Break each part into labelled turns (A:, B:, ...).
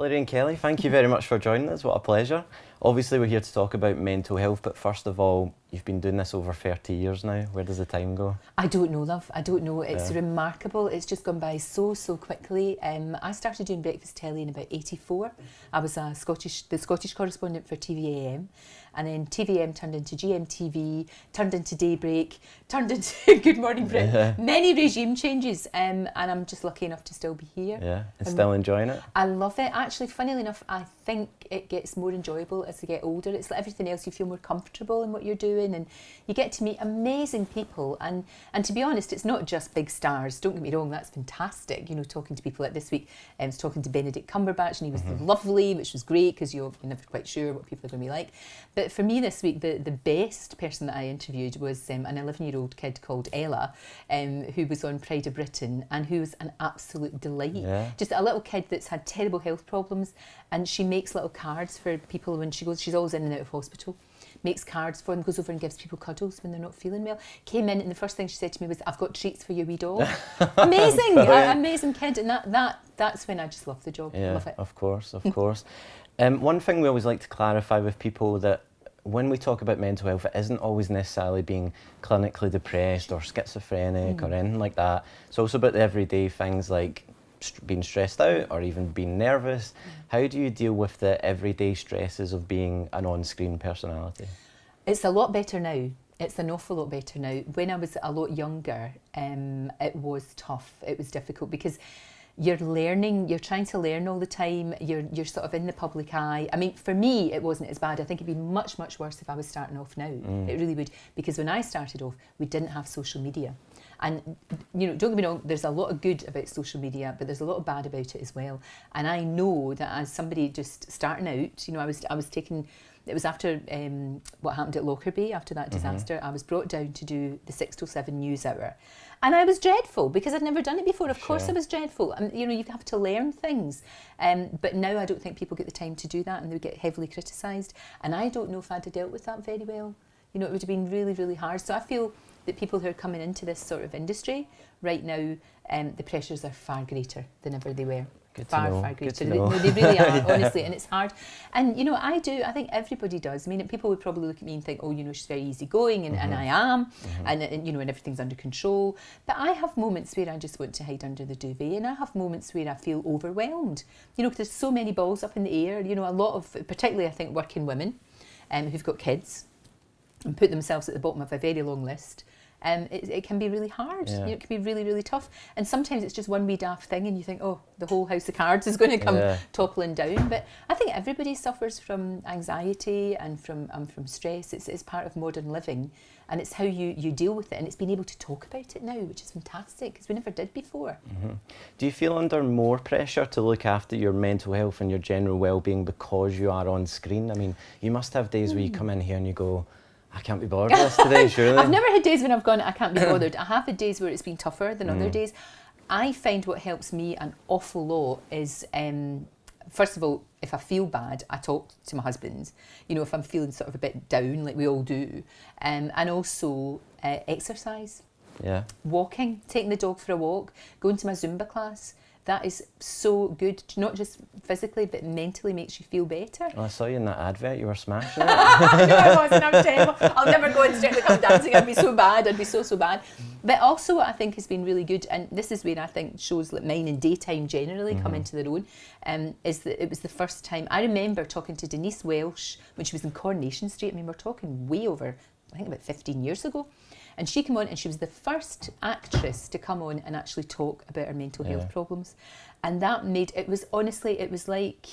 A: Lorraine Kelly, thank you very much for joining us. What a pleasure. Obviously, we're here to talk about mental health, but first of all, you've been doing this over 30 years now. Where does the time go?
B: I don't know, love. I don't know. It's remarkable. It's just gone by so quickly. I started doing breakfast telly in about 84. I was the Scottish correspondent for TVAM, and then TVAM turned into GMTV, turned into Daybreak, turned into Good Morning Britain. Many regime changes, and I'm just lucky enough to still be here.
A: Yeah, and still enjoying it?
B: I love it. Actually, funnily enough, I think it gets more enjoyable as you get older. It's like everything else, you feel more comfortable in what you're doing, and you get to meet amazing people. And to be honest, it's not just big stars. Don't get me wrong, that's fantastic. You know, talking to people like this week, I was talking to Benedict Cumberbatch, and he was lovely, which was great because you're never quite sure what people are going to be like. But for me this week, the best person that I interviewed was an 11-year-old kid called Ella, who was on Pride of Britain, and who was an absolute delight.
A: Yeah.
B: Just a little kid that's had terrible health problems, and she makes little cards for people when she goes. She's always in and out of hospital. Makes cards for them, goes over and gives people cuddles when they're not feeling well. Came in and the first thing she said to me was, "I've got treats for your wee dog." Amazing, amazing kid, and that's when I just love the job.
A: Yeah,
B: love it.
A: Of course. One thing we always like to clarify with people that when we talk about mental health, it isn't always necessarily being clinically depressed or schizophrenic or anything like that. It's also about the everyday things like being stressed out or even being nervous. How do you deal with the everyday stresses of being an on-screen personality? It's
B: a lot better now. It's an awful lot better now. When I was a lot younger, it was tough. It was difficult because you're trying to learn all the time, you're sort of in the public eye. I mean, for me, it wasn't as bad. I think it'd be much worse if I was starting off now. It really would, because when I started off, we didn't have social media. And, you know, don't get me wrong, there's a lot of good about social media, but there's a lot of bad about it as well. And I know that as somebody just starting out, you know, I was taken, it was after what happened at Lockerbie, after that disaster. I was brought down to do the 6 to 7 news hour. And I was dreadful because I'd never done it before. Of course I was dreadful. And, you know, you have to learn things. But now I don't think people get the time to do that, and they get heavily criticised. And I don't know if I'd have dealt with that very well. You know, it would have been really hard. So I feel that people who are coming into this sort of industry right now, the pressures are far greater than ever they were. Far greater. They really are, honestly, and it's hard. And, you know, I think everybody does. I mean, people would probably look at me and think, oh, you know, she's very easygoing, and I am, and, you know, and everything's under control. But I have moments where I just want to hide under the duvet, and I have moments where I feel overwhelmed. You know, 'cause there's so many balls up in the air. You know, a lot of, particularly I think, working women who've got kids and put themselves at the bottom of a very long list. It can be really hard. You know, it can be really tough. And sometimes it's just one wee daft thing and you think, oh, the whole house of cards is going to come toppling down. But I think everybody suffers from anxiety and from stress. It's part of modern living, and it's how you deal with it. And it's being able to talk about it now, which is fantastic, because we never did before.
A: Do you feel under more pressure to look after your mental health and your general well-being because you are on screen? I mean, you must have days where you come in here and you go, I can't be bothered with this today, surely.
B: I've never had days when I've gone, I can't be bothered. I have had days where it's been tougher than other days. I find what helps me an awful lot is, first of all, if I feel bad, I talk to my husband. You know, if I'm feeling sort of a bit down, like we all do. And also exercise. Yeah. Walking, taking the dog for a walk, going to my Zumba class. That is so good, not just physically, but mentally makes you feel better.
A: Well, I saw you in that advert, you were smashing it.
B: No, I wasn't, I was terrible. I'll never go and Strictly Come Dancing, I'd be so bad, so bad. But also what I think has been really good, and this is where I think shows like mine and daytime generally come into their own, is that it was the first time, I remember talking to Denise Welsh when she was in Coronation Street. I mean, we're talking way over, I think about 15 years ago. And she came on, and she was the first actress to come on and actually talk about her mental health problems. And that made, it was like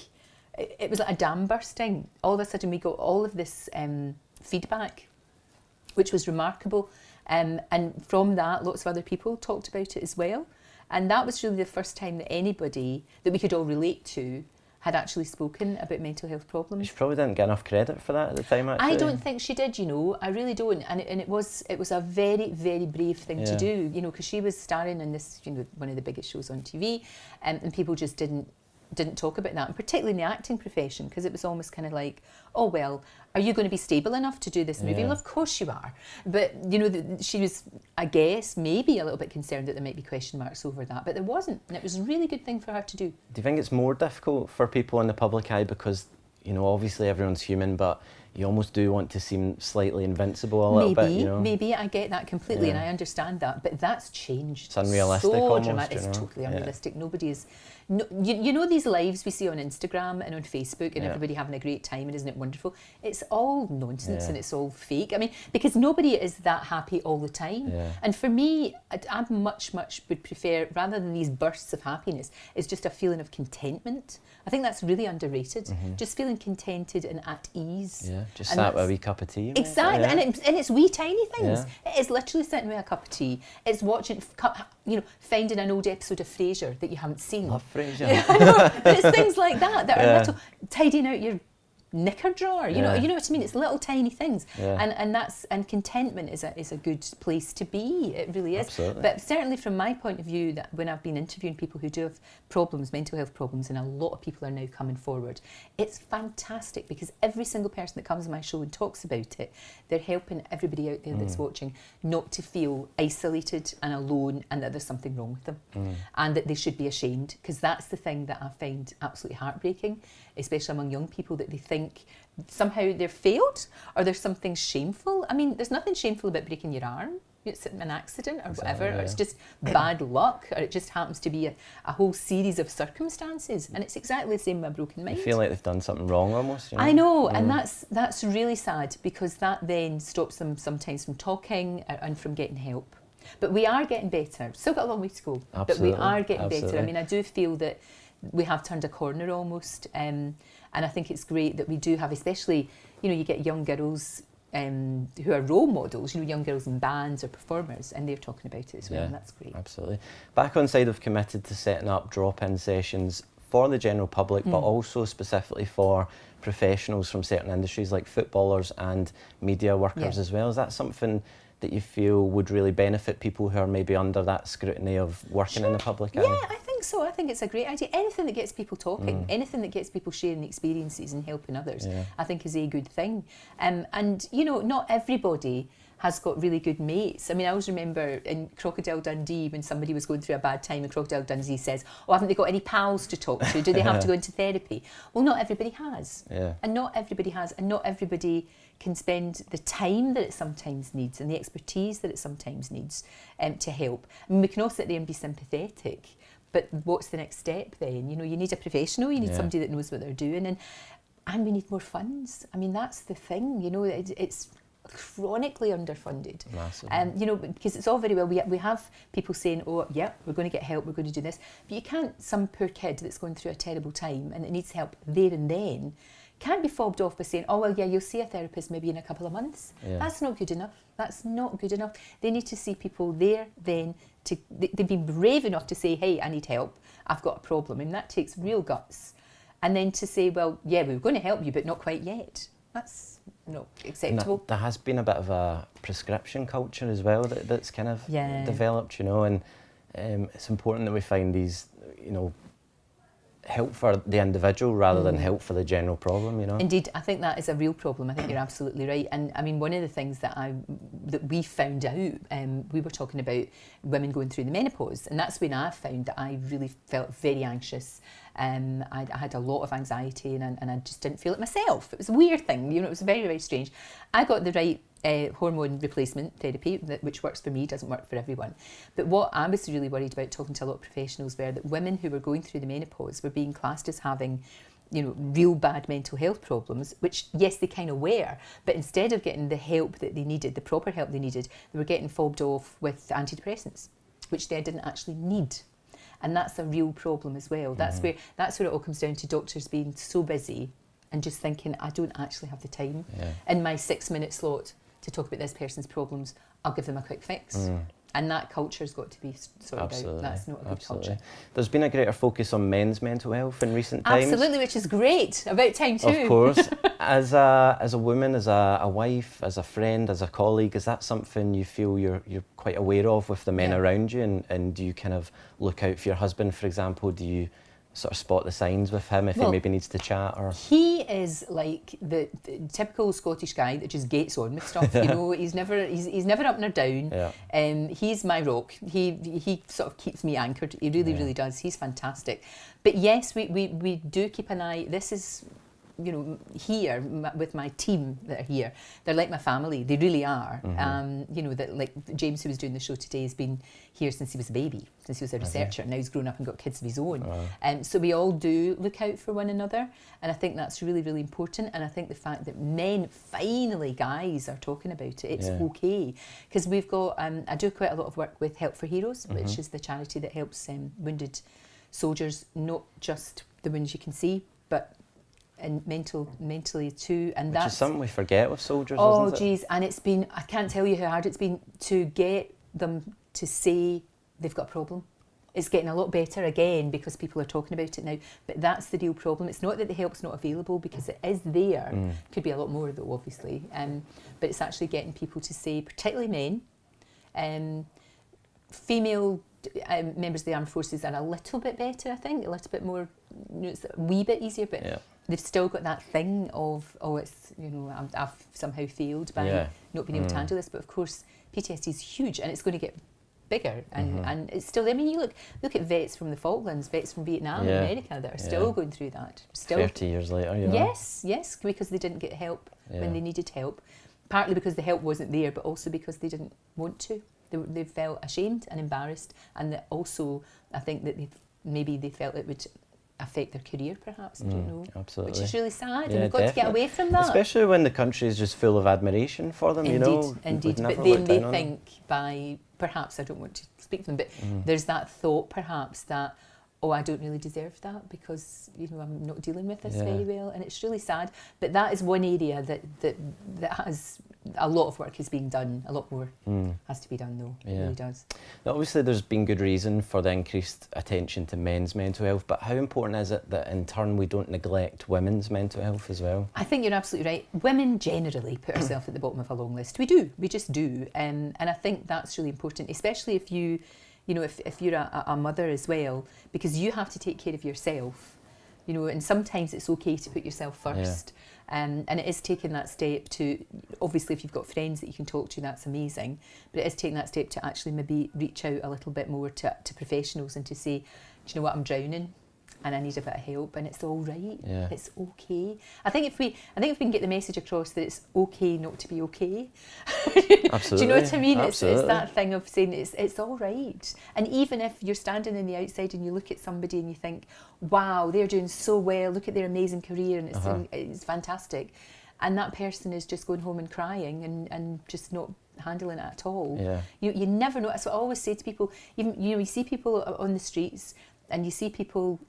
B: a dam bursting. All of a sudden we got all of this feedback, which was remarkable. And from that, lots of other people talked about it as well. And that was really the first time that anybody that we could all relate to had actually spoken about mental health problems.
A: She probably didn't get enough credit for that at the time, actually.
B: I don't think she did, you know. I really don't. And it was a very, very brave thing to do, you know, because she was starring in this, you know, one of the biggest shows on TV, and people just didn't didn't talk about that, and particularly in the acting profession, because it was almost kind of like, oh well, are you going to be stable enough to do this movie? Well, of course you are. But you know, she was, I guess, maybe a little bit concerned that there might be question marks over that, but there wasn't, and it was a really good thing for her to do.
A: Do you think it's more difficult for people in the public eye because, you know, obviously everyone's human, but you almost do want to seem slightly invincible a little bit, you know?
B: Maybe, I get that completely, and I understand that, but that's changed.
A: It's unrealistic
B: so
A: almost,
B: dramatic.
A: you know?
B: It's totally unrealistic. Nobody is... No, you know these lives we see on Instagram and on Facebook and everybody having a great time and isn't it wonderful? It's all nonsense and it's all fake. I mean, because nobody is that happy all the time. And for me, I much would prefer, rather than these bursts of happiness, it's just a feeling of contentment. I think that's really underrated. Just feeling contented and at ease.
A: Yeah, just sat with a wee cup of tea.
B: Exactly, and it's wee tiny things. It is literally sitting with a cup of tea. It's watching, you know, finding an old episode of Frasier that you haven't seen.
A: Love Frasier.
B: Yeah, I know, but it's things like that are little, tidying out your knicker drawer, you know what I mean? It's little tiny things, and contentment is a good place to be. It really is.
A: Absolutely.
B: But certainly from my point of view, that when I've been interviewing people who do have problems, mental health problems, and a lot of people are now coming forward, it's fantastic because every single person that comes on my show and talks about it, they're helping everybody out there that's watching not to feel isolated and alone, and that there's something wrong with them, and that they should be ashamed, because that's the thing that I find absolutely heartbreaking, especially among young people, that they think somehow they're failed or there's something shameful. I mean, there's nothing shameful about breaking your arm. It's an accident or whatever, or it's just bad luck, or it just happens to be a whole series of circumstances, and it's exactly the same with a broken mind.
A: You feel like they've done something wrong almost, you know?
B: I know, and that's really sad, because that then stops them sometimes from talking and from getting help. But we are getting better. Still got a long way to go, but we are getting better. I mean, I do feel that we have turned a corner almost, and I think it's great that we do have, especially, you know, you get young girls who are role models, you know, young girls in bands or performers, and they're talking about it as well, and that's great.
A: Absolutely. Back on side, have committed to setting up drop-in sessions for the general public, but also specifically for professionals from certain industries like footballers and media workers as well. Is that something that you feel would really benefit people who are maybe under that scrutiny of working in the public eye?
B: Yeah, I think so. I think it's a great idea. Anything that gets people talking, anything that gets people sharing experiences and helping others, I think is a good thing. And, you know, not everybody has got really good mates. I mean, I always remember in Crocodile Dundee when somebody was going through a bad time and Crocodile Dundee says, oh, haven't they got any pals to talk to? Do they have to go into therapy? Well, not everybody has. And not everybody has, and not everybody can spend the time that it sometimes needs and the expertise that it sometimes needs to help. I mean, we can all sit there and be sympathetic, but what's the next step then? You know, you need a professional, you need somebody that knows what they're doing, and we need more funds. I mean, that's the thing, you know, it's chronically underfunded. You know, because it's all very well, we have people saying, oh yeah, we're going to get help, we're going to do this, but you can't, some poor kid that's going through a terrible time and it needs help there and then, can't be fobbed off by saying, oh well, yeah, you'll see a therapist maybe in a couple of months. That's not good enough. That's not good enough. They need to see people there then, they've been brave enough to say, hey, I need help, I've got a problem, and that takes real guts. And then to say, well, yeah, we're going to help you, but not quite yet. That's not acceptable.
A: There has been a bit of a prescription culture as well that's kind of developed, you know, and it's important that we find these, you know, help for the individual rather than help for the general problem, you know.
B: Indeed, I think that is a real problem. I think you're absolutely right. And I mean, one of the things that we found out, we were talking about women going through the menopause, and that's when I found that I really felt very anxious. I had a lot of anxiety, and I just didn't feel it myself. It was a weird thing, you know. It was very, very strange. I got the right hormone replacement therapy, which works for me, doesn't work for everyone. But what I was really worried about, talking to a lot of professionals, were that women who were going through the menopause were being classed as having, you know, real bad mental health problems, which, yes, they kind of were, but instead of getting the help that they needed, the proper help they needed, they were getting fobbed off with antidepressants, which they didn't actually need. And that's a real problem as well. That's where it all comes down to, doctors being so busy and just thinking, I don't actually have the time in my 6-minute slot to talk about this person's problems. I'll give them a quick fix. And that culture's got to be sorted out. That's not a good culture.
A: There's been a greater focus on men's mental health in recent times.
B: Absolutely, which is great. About time too.
A: Of course. As a woman, as a wife, as a friend, as a colleague, is that something you feel you're quite aware of with the men around you? And do you kind of look out for your husband, for example? Do you sort of spot the signs with him if he maybe needs to chat? Or
B: he is like the typical Scottish guy that just gets on with stuff. You know, he's never up nor down.
A: Yeah.
B: He's my rock. He sort of keeps me anchored. He really does. He's fantastic. But yes, we do keep an eye. This is, you know, here with my team that are here, they're like my family. They really are. You know, that like James, who was doing the show today, has been here since he was a baby, since he was a researcher. Now he's grown up and got kids of his own. So we all do look out for one another, and I think that's really important. And I think the fact that men, finally guys, are talking about it, it's okay. Because we've got, I do quite a lot of work with Help for Heroes, which is the charity that helps wounded soldiers, not just the wounds you can see, but and mentally too, and that's
A: something we forget with soldiers.
B: Oh,
A: isn't it?
B: geez, and it's been, I can't tell you how hard it's been to get them to say they've got a problem. It's getting a lot better again because people are talking about it now, but that's the real problem. It's not that the help's not available, because it is there. Could be a lot more though, obviously, but it's actually getting people to say, particularly men, female members of the armed forces are a little bit better, I think, a little bit more, you know, it's a wee bit easier, but they've still got that thing of, oh, it's, you know, I've somehow failed by not being able to handle this. But of course, PTSD is huge, and it's going to get bigger, and it's still, I mean, you look at vets from the Falklands, vets from Vietnam, America, that are still going through that. Still
A: 30 years later, you know.
B: Yes, because they didn't get help when they needed help. Partly because the help wasn't there, but also because they didn't want to. They felt ashamed and embarrassed, and that also, I think that they felt it would affect their career, perhaps. I don't know.
A: Absolutely.
B: Which is really sad, and we've got to get away from that.
A: Especially when the country is just full of admiration for them, you know.
B: Indeed, but then they think by, perhaps, I don't want to speak for them, but there's that thought perhaps that, oh, I don't really deserve that because, you know, I'm not dealing with this very well, and it's really sad. But that is one area that has a lot of work is being done. A lot more has to be done, though. It really does.
A: Now, obviously, there's been good reason for the increased attention to men's mental health, but how important is it that in turn we don't neglect women's mental health as well? I
B: think you're absolutely right. Women generally put ourselves at the bottom of a long list. We do. We just do. And I think that's really important, especially if you know, if you're a mother as well, because you have to take care of yourself, you know, and sometimes it's okay to put yourself first. And it is taking that step to, obviously if you've got friends that you can talk to, that's amazing, but it is taking that step to actually maybe reach out a little bit more to professionals and to say, do you know what, I'm drowning and I need a bit of help, and it's all right. It's okay. I think if we can get the message across that it's okay not to be okay.
A: Absolutely.
B: Do you know what I mean? It's that thing of saying it's all right. And even if you're standing in the outside and you look at somebody and you think, wow, they're doing so well, look at their amazing career, and it's fantastic, and that person is just going home and crying and just not handling it at all. You never know. That's what I always say to people. Even, you know, you see people on the streets and you see people,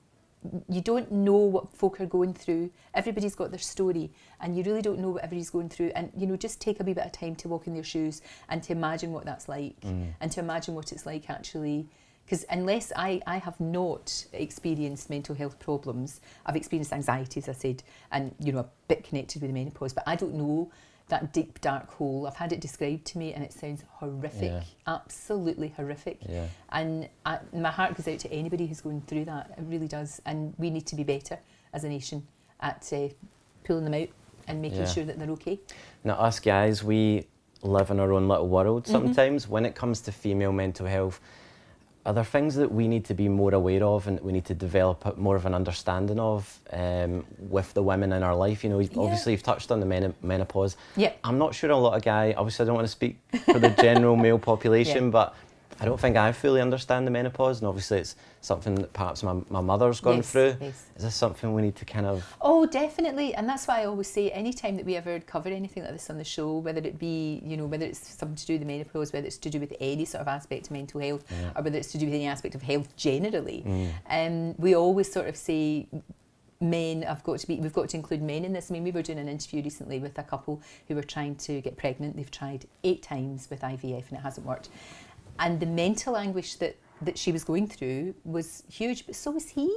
B: you don't know what folk are going through. Everybody's got their story, and you really don't know what everybody's going through. And, you know, just take a wee bit of time to walk in their shoes and to imagine what that's like, and to imagine what it's like actually. Because unless I have not experienced mental health problems, I've experienced anxiety, as I said, and, you know, a bit connected with the menopause, but I don't know that deep, dark hole. I've had it described to me and it sounds horrific, absolutely horrific. And my heart goes out to anybody who's going through that, it really does. And we need to be better as a nation at pulling them out and making sure that they're okay. Now,
A: us guys, we live in our own little world sometimes. When it comes to female mental health, are there things that we need to be more aware of and that we need to develop more of an understanding of with the women in our life? You know, obviously you've touched on the menopause. I'm not sure a lot of guys, obviously I don't want to speak for the general male population, but I don't think I fully understand the menopause, and obviously it's something that perhaps my mother's gone through. Is this something we need to kind of...
B: Oh, definitely, and that's why I always say any time that we ever cover anything like this on the show, whether it be, you know, whether it's something to do with the menopause, whether it's to do with any sort of aspect of mental health, or whether it's to do with any aspect of health generally, we always sort of say, men we've got to include men in this. I mean, we were doing an interview recently with a couple who were trying to get pregnant. They've tried 8 times with IVF and it hasn't worked. And the mental anguish that she was going through was huge, but so was he.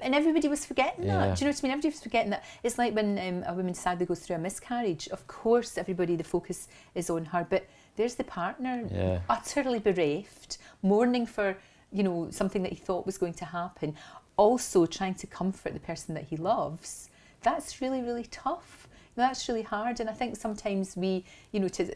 B: And everybody was forgetting that. Do you know what I mean? Everybody was forgetting that. It's like when a woman sadly goes through a miscarriage. Of course, everybody, the focus is on her, but there's the partner, utterly bereft, mourning for, you know, something that he thought was going to happen. also trying to comfort the person that he loves, that's really, really tough. That's really hard, and I think sometimes we, to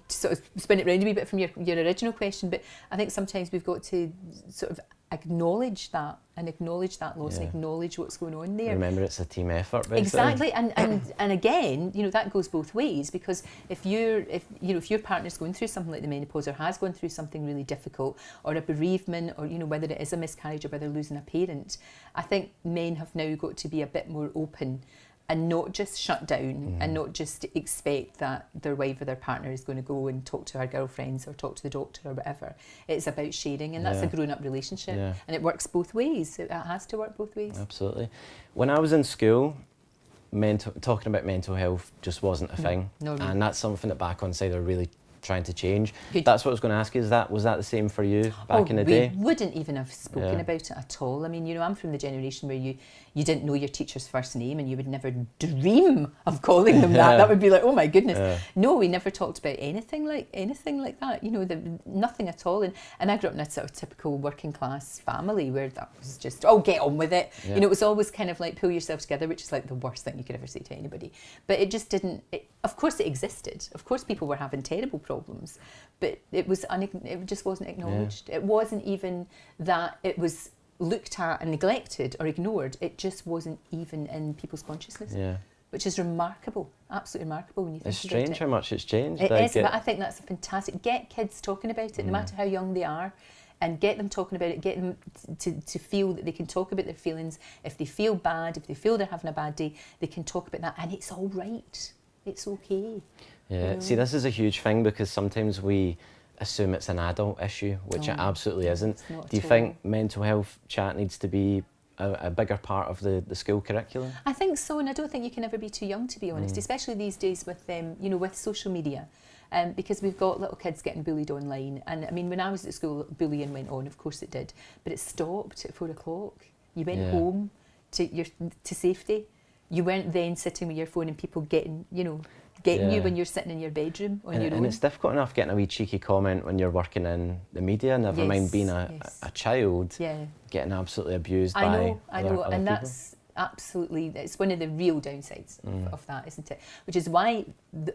B: sort of spin it round a wee bit from your original question, but I think sometimes we've got to sort of acknowledge that loss and acknowledge what's going on there.
A: Remember, it's a team effort, basically.
B: Exactly, and again, that goes both ways, because if your partner's going through something like the menopause, or has gone through something really difficult, or a bereavement, or whether it is a miscarriage or whether losing a parent, I think men have now got to be a bit more open and not just shut down and not just expect that their wife or their partner is going to go and talk to her girlfriends or talk to the doctor or whatever. It's about sharing, and that's a grown-up relationship, and it works both ways. It has to work both ways.
A: Absolutely. When I was in school, talking about mental health just wasn't a thing, and that's something that Back On Side are really trying to change. That's what I was going to ask you. Was that the same for you back in the day?
B: We wouldn't even have spoken about it at all. I mean, I'm from the generation where you didn't know your teacher's first name, and you would never dream of calling them that. That would be like, oh my goodness. No, we never talked about anything like that. Nothing at all. And I grew up in a sort of typical working class family where that was just, get on with it. It was always kind of like pull yourself together, which is like the worst thing you could ever say to anybody. But it just didn't. Of course, it existed. Of course, people were having terrible problems, but it just wasn't acknowledged. It wasn't even that it was looked at and neglected or ignored. It just wasn't even in people's consciousness, which is remarkable, absolutely remarkable when you think about it.
A: It's strange how much it's changed.
B: It is, but I think that's a fantastic. Get kids talking about it, no matter how young they are, and get them talking about it, get them to feel that they can talk about their feelings. If they feel bad, if they feel they're having a bad day, they can talk about that, and it's all right. It's okay.
A: Yeah, see, this is a huge thing, because sometimes we assume it's an adult issue, which it absolutely isn't. Do you think mental health chat needs to be a bigger part of the school curriculum?
B: I think so, and I don't think you can ever be too young, to be honest, especially these days with with social media. Because we've got little kids getting bullied online. And I mean, when I was at school, bullying went on, of course it did, but it stopped at 4 o'clock. You went home to safety. You weren't then sitting with your phone and people getting you when you're sitting in your bedroom on your own.
A: And it's difficult enough getting a wee cheeky comment when you're working in the media, never mind being a child, getting absolutely abused by other
B: and
A: people.
B: That's absolutely, it's one of the real downsides of that, isn't it? Which is why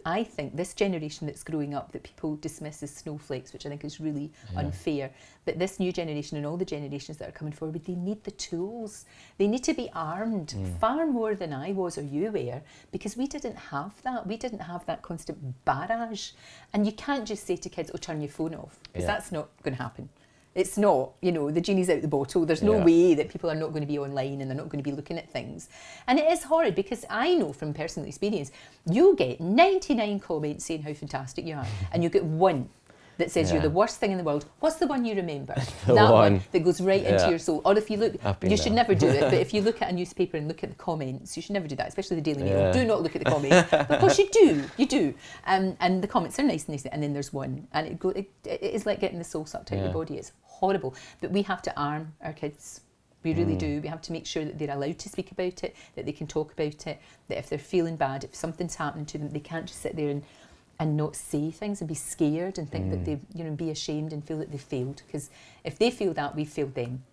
B: I think this generation that's growing up that people dismiss as snowflakes, which I think is really unfair, but this new generation and all the generations that are coming forward, they need the tools. They need to be armed far more than I was or you were, because we didn't have that. We didn't have that constant barrage. And you can't just say to kids, turn your phone off, because that's not going to happen. It's not, the genie's out the bottle. There's no way that people are not going to be online and they're not going to be looking at things. And it is horrid, because I know from personal experience, you'll get 99 comments saying how fantastic you are, and you get one that says you're the worst thing in the world. What's the one you remember? That one that goes right into your soul. Or if you look, you should never do it, but if you look at a newspaper and look at the comments, you should never do that, especially the Daily Mail. Do not look at the comments. But of course you do. And the comments are nice, and then there's one. And it is like getting the soul sucked out of your body. It's horrible. But we have to arm our kids. We really do. We have to make sure that they're allowed to speak about it, that they can talk about it, that if they're feeling bad, if something's happening to them, they can't just sit there and not say things and be scared and think that they, be ashamed and feel that they failed. Because if they feel that, we failed them.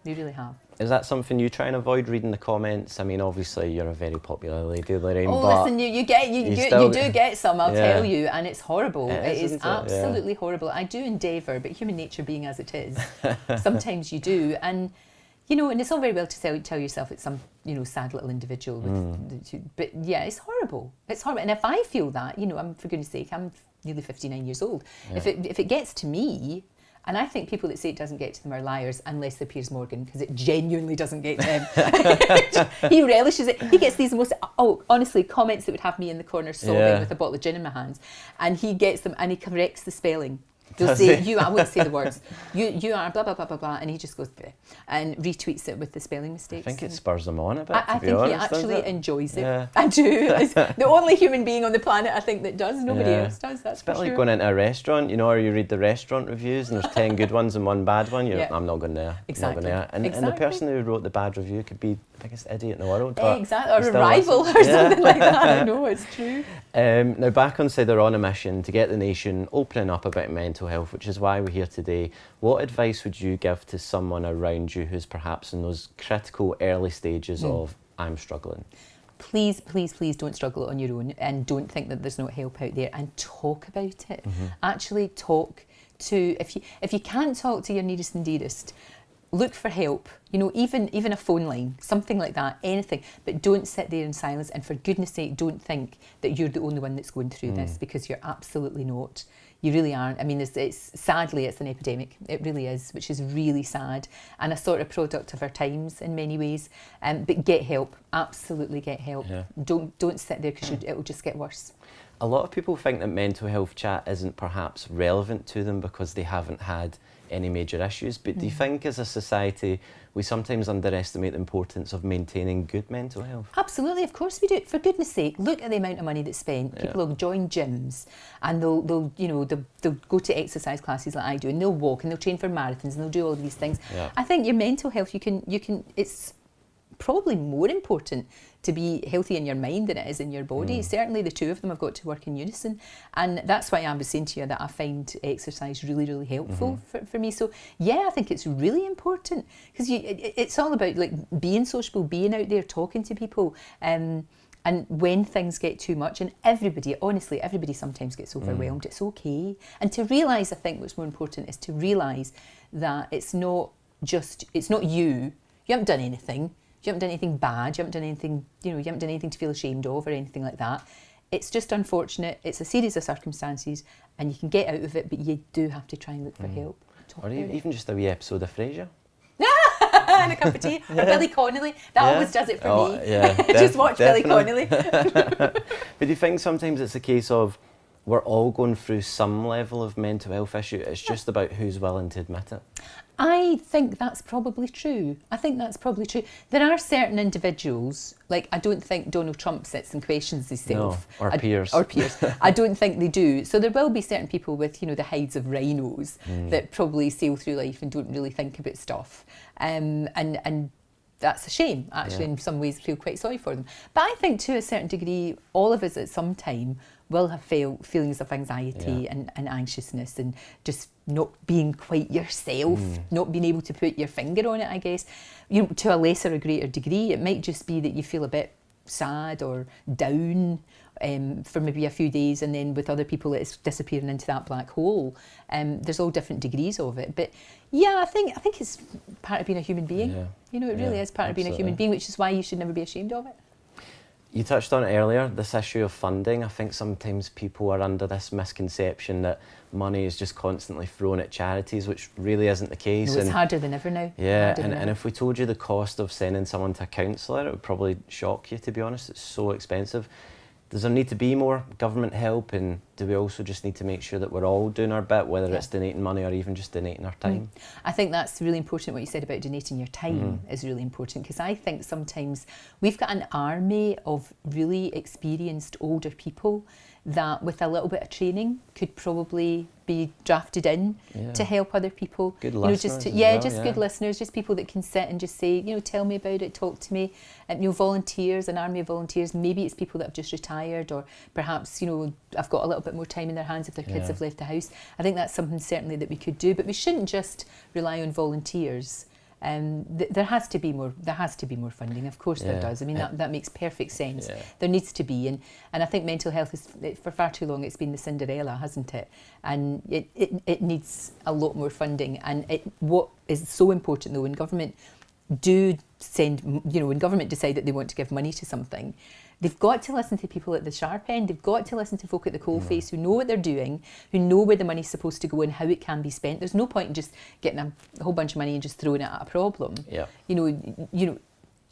B: We really have.
A: Is that something you try and avoid, reading the comments? I mean, obviously you're a very popular lady, Lorraine.
B: Oh, listen, you do get some, I'll tell you, and it's horrible. It is absolutely horrible. I do endeavour, but human nature being as it is, sometimes you do. And and it's all very well to tell yourself it's some, sad little individual. But yeah, it's horrible. It's horrible. And if I feel that, for goodness sake, I'm nearly 59 years old. Yeah. If it gets to me, and I think people that say it doesn't get to them are liars, unless they're Piers Morgan, because it genuinely doesn't get to him. He relishes it. He gets these honestly, comments that would have me in the corner sobbing with a bottle of gin in my hands. And he gets them and he corrects the spelling. They'll say, I wouldn't say the words, you are blah, blah, blah, blah, blah, and he just goes, bleh, and retweets it with the spelling mistakes.
A: I think it spurs them on a bit,
B: I think
A: honest,
B: he actually enjoys it.
A: Yeah.
B: I do. It's the only human being on the planet, I think, that does. Nobody else does, that's
A: it's a bit like going into a restaurant, or you read the restaurant reviews and there's 10 good ones and one bad one, I'm not going there.
B: Exactly.
A: And the person who wrote the bad review could be the biggest idiot in the world.
B: Exactly, or a rival or something like that. I know, it's true.
A: Now, Back On Side are on a mission to get the nation opening up about mental mental health, which is why we're here today. What advice would you give to someone around you who's perhaps in those critical early stages of I'm struggling?
B: Please, please, please don't struggle on your own, and don't think that there's no help out there, and talk about it. Actually talk to, if you can't talk to your nearest and dearest, look for help, you know, even a phone line, something like that, anything. But don't sit there in silence, and for goodness sake, don't think that you're the only one that's going through this, because you're absolutely not. You really aren't. I mean, sadly, it's an epidemic. It really is, which is really sad, and a sort of product of our times in many ways. But get help, absolutely get help.
A: Yeah.
B: Don't sit there, because it'll just get worse.
A: A lot of people think that mental health chat isn't perhaps relevant to them because they haven't had any major issues, but do you think as a society we sometimes underestimate the importance of maintaining good mental health?
B: Absolutely, of course we do. For goodness sake, look at the amount of money that's spent. People will join gyms, and they'll go to exercise classes like I do, and they'll walk, and they'll train for marathons, and they'll do all of these things.
A: Yeah.
B: I think your mental health, you can it's probably more important to be healthy in your mind than it is in your body. Certainly the two of them have got to work in unison, and that's why I was saying to you that I find exercise really, really helpful for me. So yeah, I think it's really important, because it's all about like being sociable, being out there, talking to people, and when things get too much, and honestly, everybody sometimes gets overwhelmed, it's okay. And to realise, I think what's more important is to realise that it's not you haven't done anything. You haven't done anything bad, you haven't done anything, you haven't done anything to feel ashamed of or anything like that. It's just unfortunate, it's a series of circumstances, and you can get out of it, but you do have to try and look for help.
A: Or even just a wee episode of Frasier.
B: And a cup of tea. Or Billy Connolly, that always does it for me.
A: Yeah,
B: just watch
A: definitely.
B: Billy Connolly.
A: But do you think sometimes it's a case of we're all going through some level of mental health issue, it's just about who's willing to admit it?
B: I think that's probably true. There are certain individuals, like I don't think Donald Trump sits and questions himself.
A: No, or peers.
B: I don't think they do. So there will be certain people with, the hides of rhinos that probably sail through life and don't really think about stuff. And that's a shame, actually. In some ways, I feel quite sorry for them. But I think to a certain degree, all of us at some time will have feelings of anxiety and anxiousness, and just not being quite yourself, not being able to put your finger on it, I guess. To a lesser or greater degree, it might just be that you feel a bit sad or down for maybe a few days, and then with other people it's disappearing into that black hole. There's all different degrees of it, but yeah, I think it's part of being a human being. It really is part of being a human being, which is why you should never be ashamed of it.
A: You touched on it earlier, this issue of funding. I think sometimes people are under this misconception that money is just constantly thrown at charities, which really isn't the case.
B: No, it's harder than ever now.
A: Yeah, and if we told you the cost of sending someone to a counsellor, it would probably shock you, to be honest. It's so expensive. Does there need to be more government help, and do we also just need to make sure that we're all doing our bit, whether it's donating money or even just donating our time?
B: I think that's really important. What you said about donating your time is really important, because I think sometimes we've got an army of really experienced older people that with a little bit of training could probably be drafted in to help other people.
A: Good listeners
B: good listeners, just people that can sit and just say, tell me about it, talk to me. Volunteers, an army of volunteers. Maybe it's people that have just retired, or perhaps, I've got a little bit more time in their hands if their kids have left the house. I think that's something certainly that we could do, but we shouldn't just rely on volunteers. There has to be more. There has to be more funding. Of course, there does. I mean, that makes perfect sense. There needs to be, and I think mental health is, for far too long, it's been the Cinderella, hasn't it? And it needs a lot more funding. And what is so important though, when government when government decide that they want to give money to something, they've got to listen to people at the sharp end. They've got to listen to folk at the coalface who know what they're doing, who know where the money's supposed to go and how it can be spent. There's no point in just getting a whole bunch of money and just throwing it at a problem.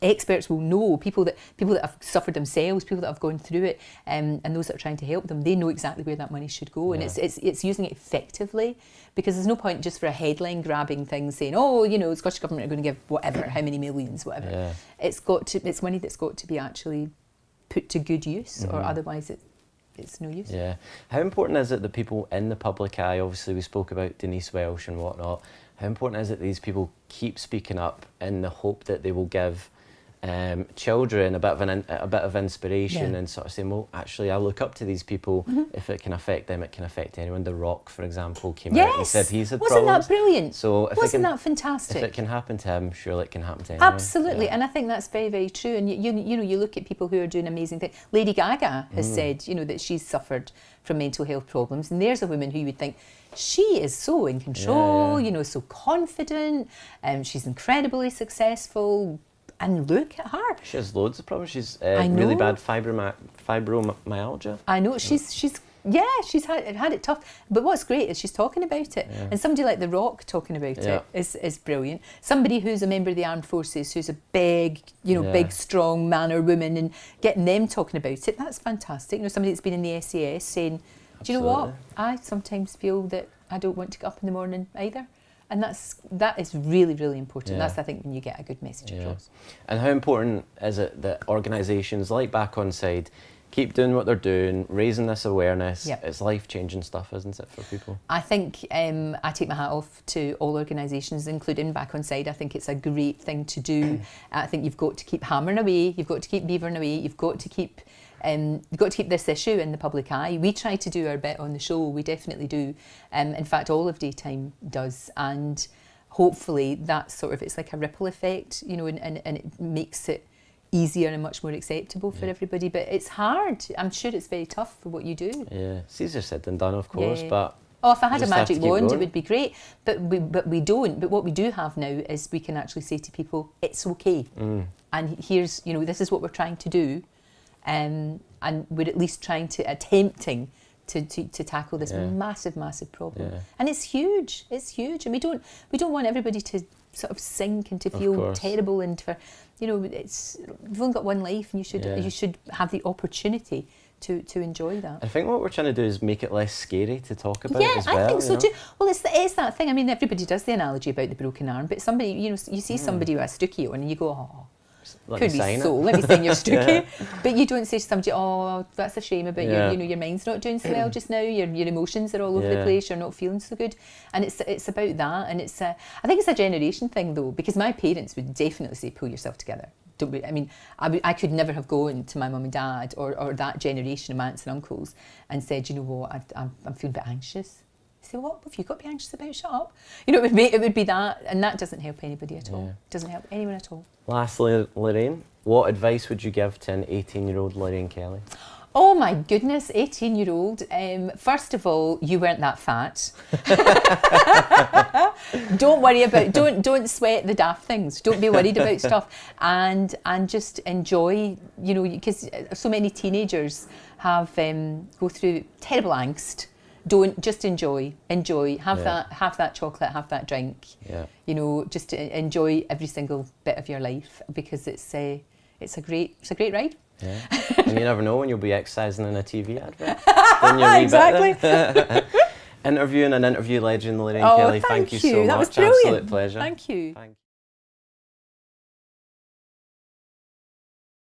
B: Experts will know, people that have suffered themselves, people that have gone through it, and those that are trying to help them, they know exactly where that money should go, and it's using it effectively, because there's no point just for a headline grabbing thing saying, the Scottish Government are going to give whatever, how many millions, whatever. It's money that's got to be actually put to good use, or otherwise it's no use. Yeah.
A: How important is it that people in the public eye, obviously we spoke about Denise Welsh and whatnot, how important is it that these people keep speaking up in the hope that they will give children a bit of inspiration,
B: Yeah.
A: and sort of saying, well, actually, I look up to these people. If it can affect them, it can affect anyone. The Rock, for example, came out and said he's had
B: Wasn't
A: problems.
B: that brilliant?
A: So if
B: Wasn't that fantastic?
A: If it can happen to him, surely it can happen to anyone.
B: Absolutely, and I think that's very, very true. And you know, you look at people who are doing amazing things. Lady Gaga has said, you know, that she's suffered from mental health problems, and there's a woman who you would think she is so in control, you know, so confident, she's incredibly successful. And look at her.
A: She has loads of problems. She's really bad fibromyalgia.
B: I know, she's had it tough. But what's great is she's talking about it. Yeah. And somebody like The Rock talking about it is brilliant. Somebody who's a member of the armed forces, who's a big, you know, big, strong man or woman, and getting them talking about it, that's fantastic. You know, somebody that's been in the SAS saying, do you know what? I sometimes feel that I don't want to get up in the morning either. And that is really, really important. That's, I think, when you get a good message across.
A: And how important is it that organisations like Back On Side keep doing what they're doing, raising this awareness? It's life-changing stuff, isn't it, for people? I
B: think I take my hat off to all organisations, including Back On Side. I think it's a great thing to do. I think you've got to keep hammering away, you've got to keep beavering away, you've got to keep this issue in the public eye. We try to do our bit on the show, we definitely do. In fact, all of Daytime does, and hopefully that sort of, it's like a ripple effect, you know, and it makes it easier and much more acceptable for everybody. But it's hard. I'm sure it's very tough for what you do.
A: Yeah, it's easier said than done, of course, but...
B: Oh, if I had a magic wand, it would be great. But we don't. But what we do have now is we can actually say to people, it's okay. And here's, you know, this is what we're trying to do. And we're at least attempting to tackle this massive problem, and it's huge. And we don't want everybody to sort of sink and to feel terrible, and for, you know, you've only got one life, and you should have the opportunity to enjoy that.
A: I think what we're trying to do is make it less scary to talk about as well.
B: Yeah, I think so too. Well, it's that thing. I mean, everybody does the analogy about the broken arm, but somebody, you know, you see somebody with a stookie on, and you go, oh. Let me sign your stookie. But you don't say to somebody, oh, that's a shame about your, you know, your mind's not doing so well just now, your emotions are all over the place, you're not feeling so good. And it's about that, and I think it's a generation thing though, because my parents would definitely say, pull yourself together. I could never have gone to my mum and dad or that generation of my aunts and uncles and said, you know what, I'm feeling a bit anxious. Say, what have you got to be anxious about? Shut up. You know, it would be that, and that doesn't help anybody at all. It doesn't help anyone at all.
A: Lastly, Lorraine, what advice would you give to an 18-year-old Lorraine Kelly?
B: Oh my goodness, 18-year-old. First of all, you weren't that fat. Don't worry about, don't sweat the daft things. Don't be worried about stuff, and just enjoy, you know, because so many teenagers have go through terrible angst. Don't, just enjoy, have that chocolate, have that drink, you know, just enjoy every single bit of your life, because it's a great ride.
A: Yeah. And you never know when you'll be exercising in a TV advert.
B: Exactly.
A: Interviewing an interview legend, Lorraine Kelly, thank you so much.
B: That was brilliant.
A: Absolute pleasure.
B: Thank you.